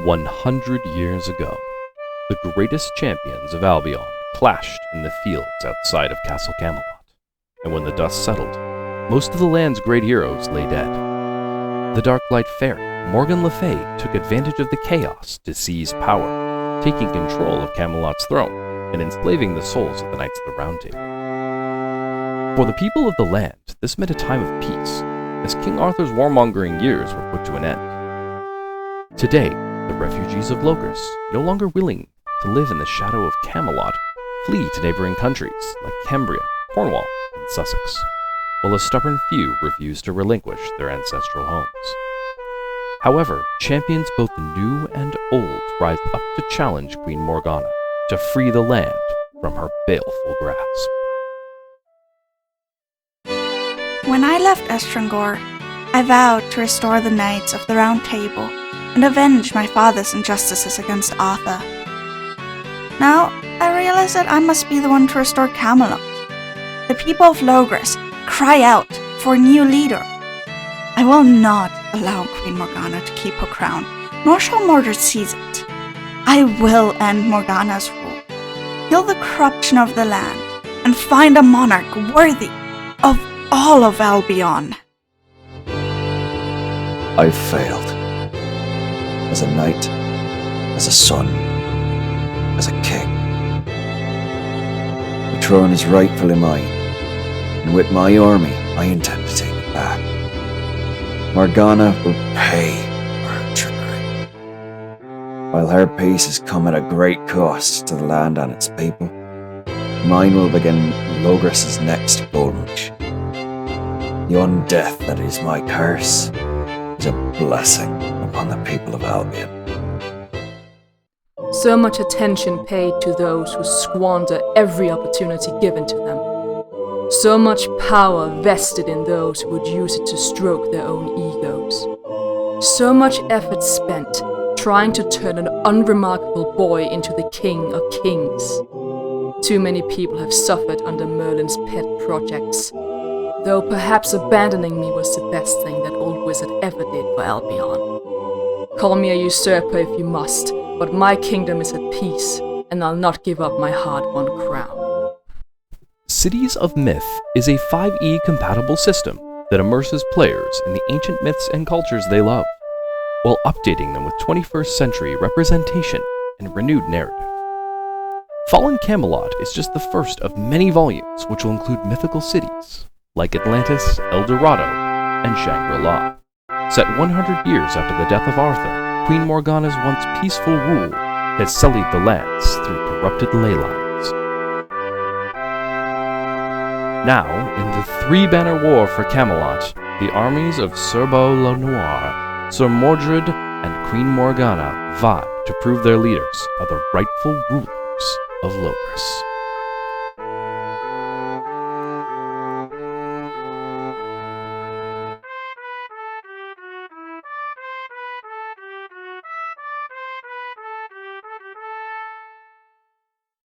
100 years ago, the greatest champions of Albion clashed in the fields outside of Castle Camelot, and when the dust settled, most of the land's great heroes lay dead. The Dark Light Fairy, Morgan Le Fay, took advantage of the chaos to seize power, taking control of Camelot's throne and enslaving the souls of the Knights of the Round Table. For the people of the land, this meant a time of peace, as King Arthur's warmongering years were put to an end. Today, the refugees of Logres, no longer willing to live in the shadow of Camelot, flee to neighboring countries like Cambria, Cornwall, and Sussex, while a stubborn few refuse to relinquish their ancestral homes. However, champions both new and old rise up to challenge Queen Morgana to free the land from her baleful grasp. When I left Estrangor, I vowed to restore the Knights of the Round Table and avenge my father's injustices against Arthur. Now, I realize that I must be the one to restore Camelot. The people of Logres cry out for a new leader. I will not allow Queen Morgana to keep her crown, nor shall Mordred seize it. I will end Morgana's rule, heal the corruption of the land, and find a monarch worthy of all of Albion. I've failed. As a knight, as a son, as a king. The throne is rightfully mine, and with my army, I intend to take it back. Morgana will pay for her trickery. While her peace has come at a great cost to the land and its people, mine will begin Logres' next bulge. The undeath that is my curse is a blessing upon the people of Albion. So much attention paid to those who squander every opportunity given to them. So much power vested in those who would use it to stroke their own egos. So much effort spent trying to turn an unremarkable boy into the king of kings. Too many people have suffered under Merlin's pet projects, though perhaps abandoning me was the best thing that old wizard ever did for Albion. Call me a usurper if you must, but my kingdom is at peace, and I'll not give up my hard-won crown. Cities of Myth is a 5e compatible system that immerses players in the ancient myths and cultures they love, while updating them with 21st century representation and renewed narrative. Fallen Camelot is just the first of many volumes which will include mythical cities like Atlantis, El Dorado, and Shangri-La. Set 100 years after the death of Arthur, Queen Morgana's once peaceful rule has sullied the lands through corrupted ley lines. Now, in the three-banner war for Camelot, the armies of Sir Beau le Noir, Sir Mordred, and Queen Morgana vie to prove their leaders are the rightful rulers of Logres.